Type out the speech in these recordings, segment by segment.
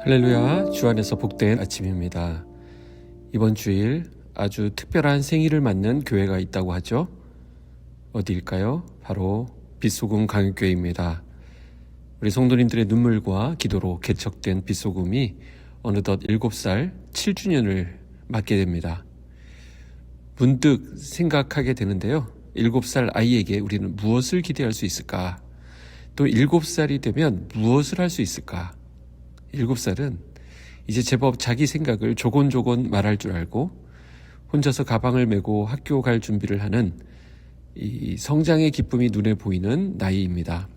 할렐루야, 주 안에서 복된 아침입니다. 이번 주일 아주 특별한 생일을 맞는 교회가 있다고 하죠. 어디일까요? 바로 빛소금 강육교회입니다. 우리 성도님들의 눈물과 기도로 개척된 빛소금이 어느덧 7살 7주년을 맞게 됩니다. 문득 생각하게 되는데요. 7살 아이에게 우리는 무엇을 기대할 수 있을까? 또 7살이 되면 무엇을 할 수 있을까? 7살은 이제 제법 자기 생각을 조곤조곤 말할 줄 알고 혼자서 가방을 메고 학교 갈 준비를 하는 이 성장의 기쁨이 눈에 보이는 나이입니다.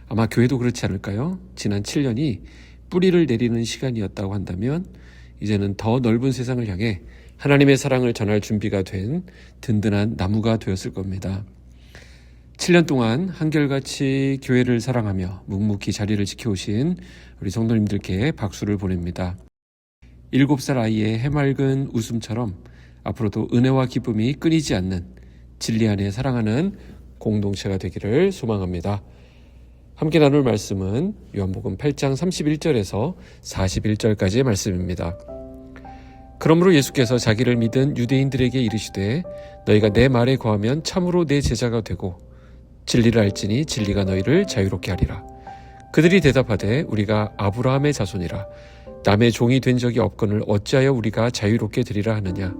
아마 교회도 그렇지 않을까요? 지난 7년이 뿌리를 내리는 시간이었다고 한다면 이제는 더 넓은 세상을 향해 하나님의 사랑을 전할 준비가 된 든든한 나무가 되었을 겁니다. 7년 동안 한결같이 교회를 사랑하며 묵묵히 자리를 지켜오신 우리 성도님들께 박수를 보냅니다. 7살 아이의 해맑은 웃음처럼 앞으로도 은혜와 기쁨이 끊이지 않는 진리 안에 사랑하는 공동체가 되기를 소망합니다. 함께 나눌 말씀은 요한복음 8장 31절에서 41절까지의 말씀입니다. 그러므로 예수께서 자기를 믿은 유대인들에게 이르시되 너희가 내 말에 거하면 참으로 내 제자가 되고 진리를 알지니 진리가 너희를 자유롭게 하리라. 그들이 대답하되 우리가 아브라함의 자손이라 남의 종이 된 적이 없거늘 어찌하여 우리가 자유롭게 되리라 하느냐.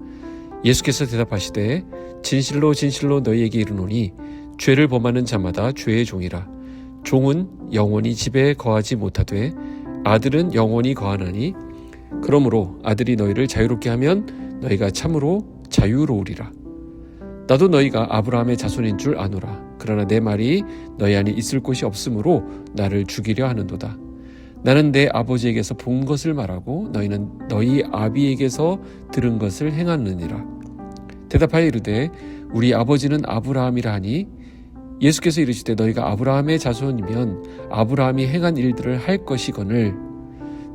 예수께서 대답하시되 진실로 진실로 너희에게 이르노니 죄를 범하는 자마다 죄의 종이라. 종은 영원히 집에 거하지 못하되 아들은 영원히 거하나니 그러므로 아들이 너희를 자유롭게 하면 너희가 참으로 자유로우리라. 나도 너희가 아브라함의 자손인 줄 아노라. 그러나 내 말이 너희 안에 있을 곳이 없으므로 나를 죽이려 하는도다. 나는 내 아버지에게서 본 것을 말하고 너희는 너희 아비에게서 들은 것을 행하느니라. 대답하여 이르되 우리 아버지는 아브라함이라 하니 예수께서 이르시되 너희가 아브라함의 자손이면 아브라함이 행한 일들을 할 것이거늘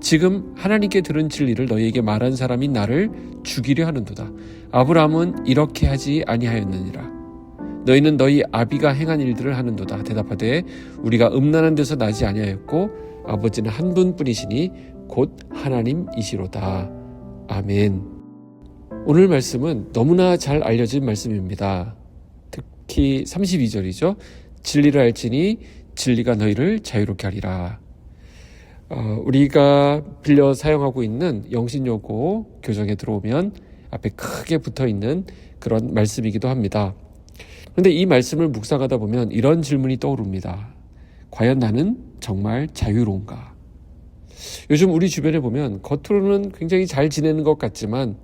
지금 하나님께 들은 진리를 너희에게 말한 사람이 나를 죽이려 하는도다. 아브라함은 이렇게 하지 아니하였느니라. 너희는 너희 아비가 행한 일들을 하는도다. 대답하되 우리가 음란한 데서 나지 아니하였고 아버지는 한 분뿐이시니 곧 하나님이시로다. 아멘. 오늘 말씀은 너무나 잘 알려진 말씀입니다. 특히 32절이죠. 진리를 알지니 진리가 너희를 자유롭게 하리라. 우리가 빌려 사용하고 있는 영신요고 교정에 들어오면 앞에 크게 붙어있는 그런 말씀이기도 합니다. 그런데 이 말씀을 묵상하다 보면 이런 질문이 떠오릅니다. 과연 나는 정말 자유로운가? 요즘 우리 주변에 보면 겉으로는 굉장히 잘 지내는 것 같지만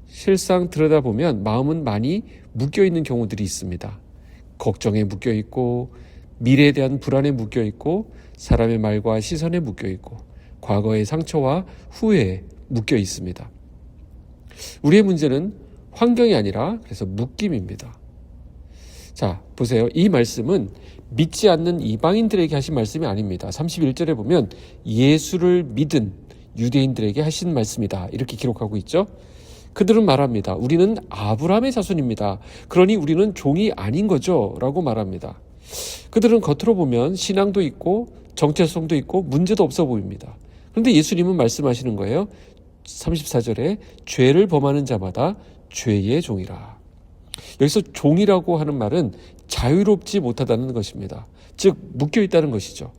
실상 들여다보면 마음은 많이 묶여있는 경우들이 있습니다. 걱정에 묶여있고 미래에 대한 불안에 묶여있고 사람의 말과 시선에 묶여있고 과거의 상처와 후회에 묶여 있습니다. 우리의 문제는 환경이 아니라 그래서 묶임입니다. 자, 보세요. 이 말씀은 믿지 않는 이방인들에게 하신 말씀이 아닙니다. 31절에 보면 예수를 믿은 유대인들에게 하신 말씀이다. 이렇게 기록하고 있죠. 그들은 말합니다. 우리는 아브라함의 자손입니다. 그러니 우리는 종이 아닌 거죠. 라고 말합니다. 그들은 겉으로 보면 신앙도 있고 정체성도 있고 문제도 없어 보입니다. 그런데 예수님은 말씀하시는 거예요. 34절에 죄를 범하는 자마다 죄의 종이라. 여기서 종이라고 하는 말은 자유롭지 못하다는 것입니다. 즉 묶여있다는 것이죠.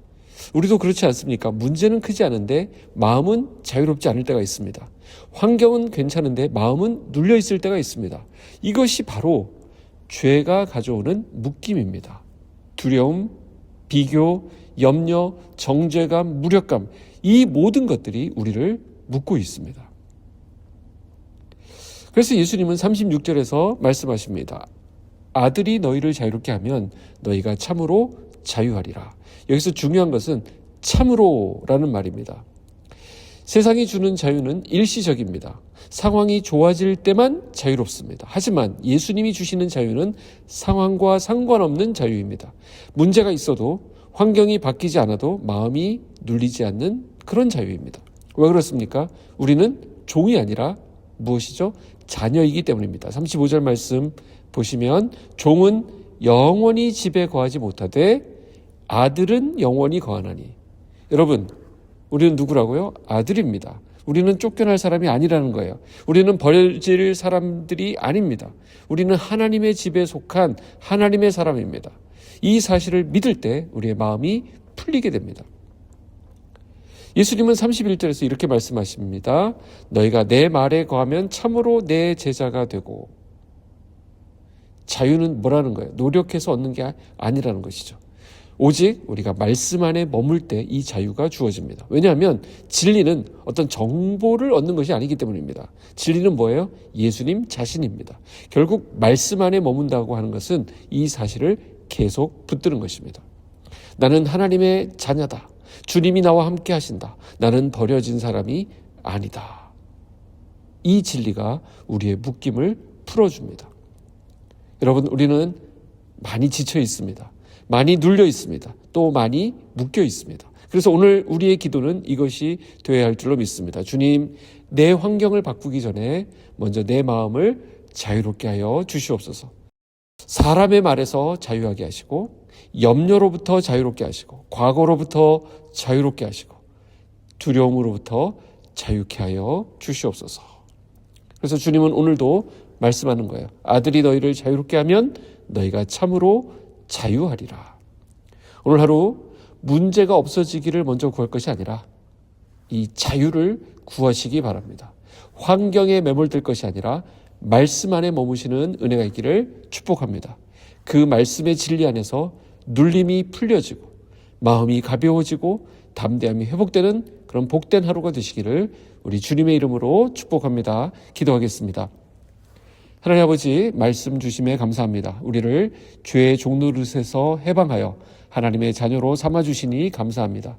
우리도 그렇지 않습니까? 문제는 크지 않은데 마음은 자유롭지 않을 때가 있습니다. 환경은 괜찮은데 마음은 눌려있을 때가 있습니다. 이것이 바로 죄가 가져오는 묶임입니다. 두려움, 비교, 염려, 정죄감, 무력감, 이 모든 것들이 우리를 묶고 있습니다. 그래서 예수님은 36절에서 말씀하십니다. 아들이 너희를 자유롭게 하면 너희가 참으로 자유하리라. 여기서 중요한 것은 참으로라는 말입니다. 세상이 주는 자유는 일시적입니다. 상황이 좋아질 때만 자유롭습니다. 하지만 예수님이 주시는 자유는 상황과 상관없는 자유입니다. 문제가 있어도 환경이 바뀌지 않아도 마음이 눌리지 않는 그런 자유입니다. 왜 그렇습니까? 우리는 종이 아니라 무엇이죠? 자녀이기 때문입니다. 35절 말씀 보시면 종은 영원히 집에 거하지 못하되 아들은 영원히 거하나니. 여러분, 우리는 누구라고요? 아들입니다. 우리는 쫓겨날 사람이 아니라는 거예요. 우리는 버려질 사람들이 아닙니다. 우리는 하나님의 집에 속한 하나님의 사람입니다. 이 사실을 믿을 때 우리의 마음이 풀리게 됩니다. 예수님은 31절에서 이렇게 말씀하십니다. 너희가 내 말에 거하면 참으로 내 제자가 되고. 자유는 뭐라는 거예요? 노력해서 얻는 게 아니라는 것이죠. 오직 우리가 말씀 안에 머물 때 이 자유가 주어집니다. 왜냐하면 진리는 어떤 정보를 얻는 것이 아니기 때문입니다. 진리는 뭐예요? 예수님 자신입니다. 결국 말씀 안에 머문다고 하는 것은 이 사실을 계속 붙드는 것입니다. 나는 하나님의 자녀다. 주님이 나와 함께 하신다. 나는 버려진 사람이 아니다. 이 진리가 우리의 묶임을 풀어줍니다. 여러분, 우리는 많이 지쳐 있습니다. 많이 눌려 있습니다. 또 많이 묶여 있습니다. 그래서 오늘 우리의 기도는 이것이 되어야 할 줄로 믿습니다. 주님, 내 환경을 바꾸기 전에 먼저 내 마음을 자유롭게 하여 주시옵소서. 사람의 말에서 자유하게 하시고, 염려로부터 자유롭게 하시고, 과거로부터 자유롭게 하시고, 두려움으로부터 자유케 하여 주시옵소서. 그래서 주님은 오늘도 말씀하는 거예요. 아들이 너희를 자유롭게 하면 너희가 참으로 자유하리라. 오늘 하루 문제가 없어지기를 먼저 구할 것이 아니라 이 자유를 구하시기 바랍니다. 환경에 매몰될 것이 아니라 말씀 안에 머무시는 은혜가 있기를 축복합니다. 그 말씀의 진리 안에서 눌림이 풀려지고 마음이 가벼워지고 담대함이 회복되는 그런 복된 하루가 되시기를 우리 주님의 이름으로 축복합니다. 기도하겠습니다. 하나님 아버지, 말씀 주심에 감사합니다. 우리를 죄의 종노릇에서 해방하여 하나님의 자녀로 삼아주시니 감사합니다.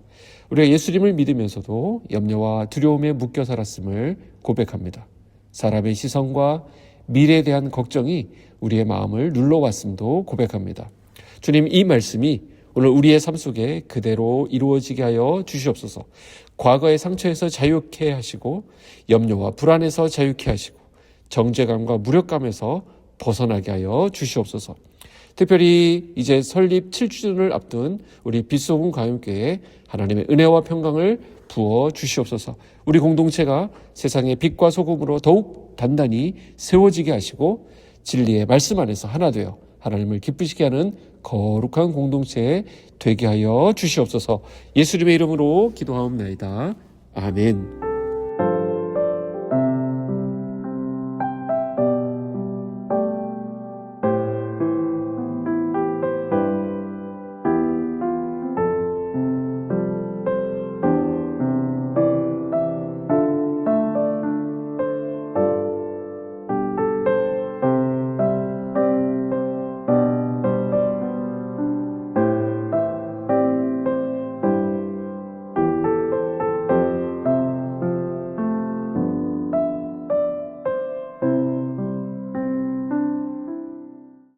우리가 예수님을 믿으면서도 염려와 두려움에 묶여 살았음을 고백합니다. 사람의 시선과 미래에 대한 걱정이 우리의 마음을 눌러왔음도 고백합니다. 주님, 이 말씀이 오늘 우리의 삶 속에 그대로 이루어지게 하여 주시옵소서. 과거의 상처에서 자유케 하시고 염려와 불안에서 자유케 하시고 정죄감과 무력감에서 벗어나게 하여 주시옵소서. 특별히 이제 설립 7주년을 앞둔 우리 빛소금 가요교회에 하나님의 은혜와 평강을 부어 주시옵소서. 우리 공동체가 세상의 빛과 소금으로 더욱 단단히 세워지게 하시고 진리의 말씀 안에서 하나 되어 하나님을 기쁘시게 하는 거룩한 공동체 되게 하여 주시옵소서. 예수님의 이름으로 기도하옵나이다. 아멘.